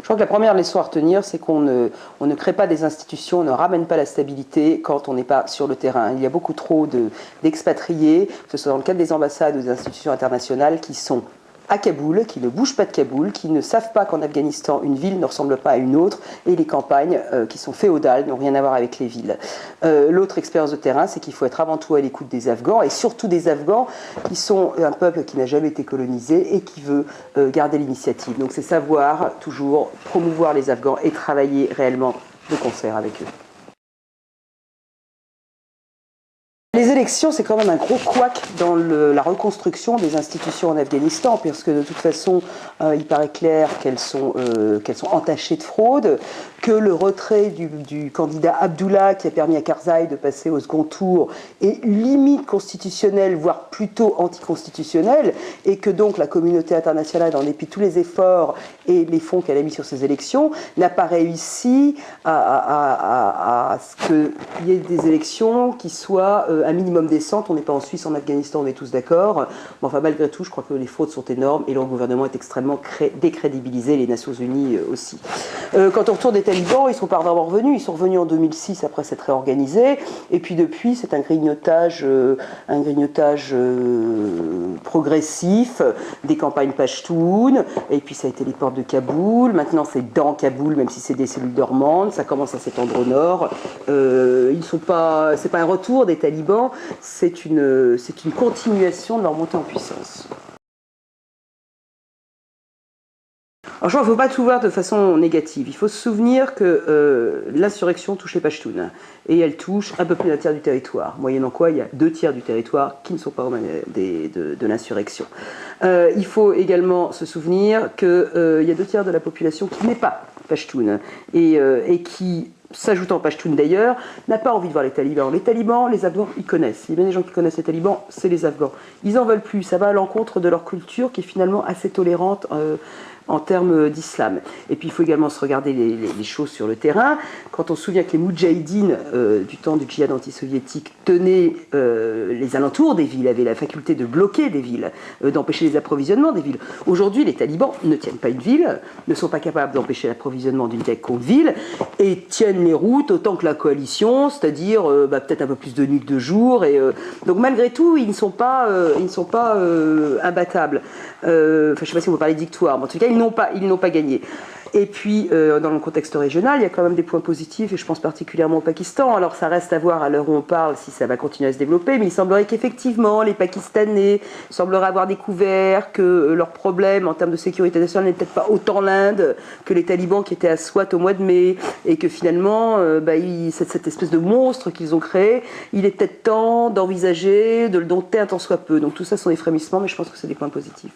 crois que la première leçon à retenir, c'est qu'on ne crée pas des institutions, on ne ramène pas la stabilité quand on n'est pas sur le terrain. Il y a beaucoup trop d'expatriés, que ce soit dans le cadre des ambassades ou des institutions internationales, qui sont à Kaboul, qui ne bougent pas de Kaboul, qui ne savent pas qu'en Afghanistan, une ville ne ressemble pas à une autre, et les campagnes qui sont féodales n'ont rien à voir avec les villes. L'autre expérience de terrain, c'est qu'il faut être avant tout à l'écoute des Afghans, et surtout des Afghans qui sont un peuple qui n'a jamais été colonisé et qui veut garder l'initiative. Donc c'est savoir toujours promouvoir les Afghans et travailler réellement de concert avec eux. Les élections, c'est quand même un gros couac dans la reconstruction des institutions en Afghanistan, parce que de toute façon, il paraît clair qu'elles sont entachées de fraude, que le retrait du candidat Abdullah, qui a permis à Karzai de passer au second tour, est limite constitutionnel, voire plutôt anticonstitutionnel, et que donc la communauté internationale, en dépit de tous les efforts et les fonds qu'elle a mis sur ces élections, n'a pas réussi à ce qu'il y ait des élections qui soient un minimum décentes. On n'est pas en Suisse, en Afghanistan, on est tous d'accord. Mais enfin, malgré tout, je crois que les fraudes sont énormes et leur gouvernement est extrêmement décrédibilisé, les Nations Unies aussi. Quant au retour des talibans, ils ne sont pas vraiment revenus. Ils sont revenus en 2006 après s'être réorganisés. Et puis depuis, c'est un grignotage progressif des campagnes pashtunes. Et puis ça a été les portes de Kaboul. Maintenant, c'est dans Kaboul, même si c'est des cellules dormantes. Ça commence à s'étendre au nord. C'est pas un retour des talibans. C'est une continuation de leur montée en puissance. Alors, je crois qu'il ne faut pas tout voir de façon négative. Il faut se souvenir que l'insurrection touche les Pashtuns. Et elle touche un peu plus d'un tiers du territoire. Moyennant quoi, il y a 2 tiers du territoire qui ne sont pas aux mains de l'insurrection. Il faut également se souvenir qu'il y a 2 tiers de la population qui n'est pas Pashtun. Et qui, s'ajoutant Pashtun d'ailleurs, n'a pas envie de voir les talibans. Les talibans, les Afghans, ils connaissent. Il y a bien des gens qui connaissent les talibans, c'est les Afghans. Ils n'en veulent plus. Ça va à l'encontre de leur culture qui est finalement assez tolérante en termes d'islam. Et puis il faut également se regarder les choses sur le terrain. Quand on se souvient que les moudjahidines du temps du djihad anti-soviétique tenaient les alentours des villes, avaient la faculté de bloquer des villes, d'empêcher les approvisionnements des villes. Aujourd'hui, les talibans ne tiennent pas une ville, ne sont pas capables d'empêcher l'approvisionnement d'une quelconque ville, et tiennent les routes autant que la coalition, c'est-à-dire peut-être un peu plus de nuit que de jour. Donc malgré tout, ils ne sont pas imbattables. Je ne sais pas si on peut parler de victoire, mais en tout cas, ils n'ont pas gagné. Et puis, dans le contexte régional, il y a quand même des points positifs, et je pense particulièrement au Pakistan. Alors, ça reste à voir à l'heure où on parle si ça va continuer à se développer, mais il semblerait qu'effectivement, les Pakistanais sembleraient avoir découvert que leur problème en termes de sécurité nationale n'est peut-être pas autant l'Inde que les talibans qui étaient à Swat au mois de mai, et que finalement, cette espèce de monstre qu'ils ont créé, il est peut-être temps d'envisager de le dompter un tant soit peu. Donc tout ça sont des frémissements, mais je pense que c'est des points positifs.